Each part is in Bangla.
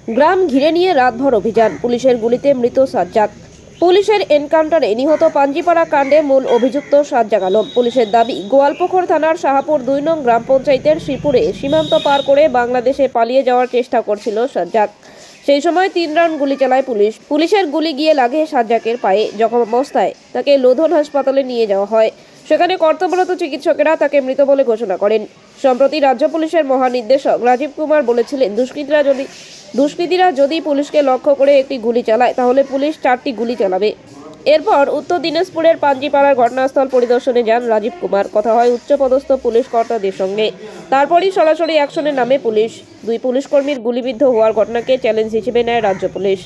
গ্রাম ঘিরে নিয়ে রাতভর অভিযান, পুলিশের গুলিতে মৃত সাজ্জাক। পুলিশের এনকাউন্টারে নিহত পাঞ্জিপাড়া কাণ্ডে মূল অভিযুক্ত সাজ্জাক আলম। পুলিশের দাবি, গোয়ালপুকুর থানার শাহাপুর 2 নং গ্রাম পঞ্চায়েতের শ্রীপুরে সীমান্ত পার করে বাংলাদেশে পালিয়ে যাওয়ার চেষ্টা করছিল সাজ্জাক। সেই সময় 3 রাউন্ড গুলি চালায় পুলিশ। পুলিশের গুলি গিয়ে লাগে সাজ্জাকের পায়ে। জখম অবস্থায় তাকে লোধন হাসপাতালে নিয়ে যাওয়া হয়। সেখানে কর্তব্যরত চিকিৎসকেরা তাকে মৃত বলে ঘোষণা করেন। সম্প্রতি রাজ্য পুলিশের মহানির্দেশক রাজীব কুমার বলেছিলেন, দুষ্কৃতীরা যদি পুলিশকে লক্ষ্য করে একটি গুলি চালায় তাহলে পুলিশ 4টি গুলি চালাবে। এরপর উত্তর দিনাজপুরের পাঞ্জিপাড়ার ঘটনাস্থল পরিদর্শনে যান রাজীব কুমার। কথা হয় উচ্চপদস্থ পুলিশ কর্তাদের সঙ্গে। তারপরই সরাসরি অ্যাকশনে নামে পুলিশ। 2 পুলিশকর্মীর গুলিবিদ্ধ হওয়ার ঘটনাকে চ্যালেঞ্জ হিসেবে নেয় রাজ্য পুলিশ।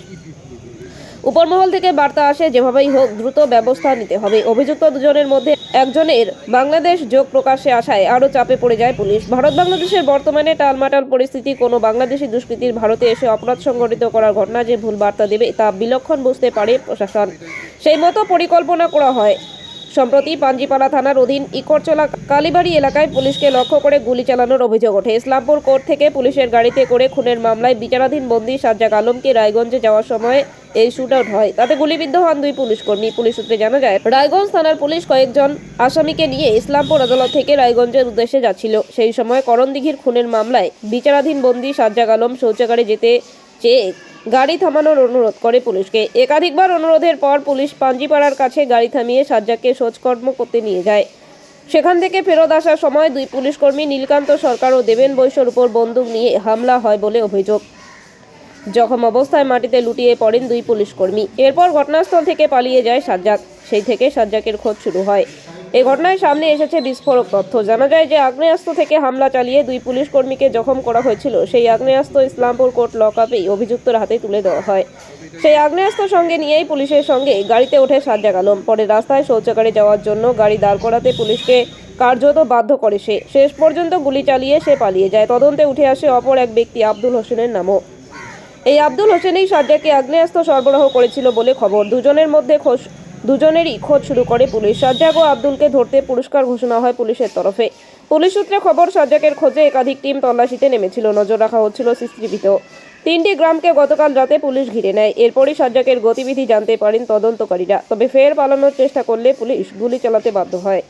উপরমহল থেকে বার্তা আসে, যেভাবেই হোক দ্রুত ব্যবস্থা নিতে হবে। অভিযুক্ত দুজনের মধ্যে একজনের বাংলাদেশ যোগ প্রকাশ্যে আসায় আরও চাপে পড়ে যায় পুলিশ। ভারত বাংলাদেশের বর্তমানে টালমাটাল পরিস্থিতি। কোনো বাংলাদেশি দুষ্কৃতীর ভারতে এসে অপরাধ সংঘটিত করার ঘটনা যে ভুল বার্তা দেবে তা বিলক্ষণ বুঝতে পারে প্রশাসন। সেই মতো পরিকল্পনা করা হয়। সম্প্রতি পাঞ্জিপাড়া থানার অধীন ইকরচলা কালীবাড়ি এলাকায় পুলিশকে লক্ষ্য করে গুলি চালানোর অভিযোগ ওঠে। ইসলামপুর কোর্ট থেকে পুলিশের গাড়িতে করে খুনের মামলায় বিচারাধীন বন্দী সাজ্জাক আলমকে রায়গঞ্জে যাওয়ার সময় এই শুটআউট হয়। তাতে গুলিবিদ্ধ হন 2 পুলিশকর্মী। পুলিশ সূত্রে জানা যায়, রায়গঞ্জ থানার পুলিশ কয়েকজন আসামিকে নিয়ে ইসলামপুর আদালত থেকে রায়গঞ্জের উদ্দেশ্যে যাচ্ছিল। সেই সময় করণদিঘির খুনের মামলায় বিচারাধীন বন্দী সাজ্জাক আলম শৌচাগারে যেতে চেয়ে গাড়ি থামানোর অনুরোধ করে পুলিশকে। একাধিকবার অনুরোধের পর পুলিশ পাঞ্জিপাড়ার কাছে গাড়ি থামিয়ে সাজ্জাককে শোচকর্ম করতে নিয়ে যায়। সেখান থেকে ফেরত আসার সময় 2 পুলিশকর্মী নীলকান্ত সরকার ও দেবেন বৈশ্যর উপর বন্দুক নিয়ে হামলা হয় বলে অভিযোগ। জখম অবস্থায় মাটিতে লুটিয়ে পড়েন 2 পুলিশকর্মী। এরপর ঘটনাস্থল থেকে পালিয়ে যায় সাজ্জাক। সেই থেকে সাজ্জাকের খোঁজ শুরু হয়। এই ঘটনায় সামনে এসেছে বিস্ফোরক তথ্য। জানা যায় যে আগ্নেয়াস্ত্র থেকে হামলা চালিয়ে 2 পুলিশকর্মীকে জখম করা হয়েছিল। সেই আগ্নেয়াস্ত্র ইসলামপুর কোর্ট লকআপেই অভিযুক্তের হাতে তুলে দেওয়া হয়। সেই আগ্নেয়াস্ত্র সঙ্গে নিয়েই পুলিশের সঙ্গে গাড়িতে ওঠে সাজ্জাক আলম। পরে রাস্তায় শৌচাগারে যাওয়ার জন্য গাড়ি দাঁড় করাতে পুলিশকে কার্যত বাধ্য করে সে। শেষ পর্যন্ত গুলি চালিয়ে সে পালিয়ে যায়। তদন্তে উঠে আসে অপর এক ব্যক্তি আব্দুল হোসেনের নামও। এই আব্দুল হোসেনই সাজ্জাককে আগ্নেয়াস্ত্র সরবরাহ করেছিল বলে খবর। দুজনেরই খোঁজ শুরু করে পুলিশ। সাজ্জাক ও আব্দুলকে ধরতে পুরস্কার ঘোষণা হয় পুলিশের তরফে। পুলিশ সূত্রে খবর, সাজ্জাকের খোঁজে একাধিক টিম তল্লাশিতে নেমেছিল। নজর রাখা হচ্ছিল সিসিটিভিতেও। 3টি গ্রামকে গতকাল রাতে পুলিশ ঘিরে নেয়। এরপরই সাজ্জাকের গতিবিধি জানতে পারেন তদন্তকারীরা। তবে ফের পালানোর চেষ্টা করলে পুলিশ গুলি চালাতে বাধ্য হয়।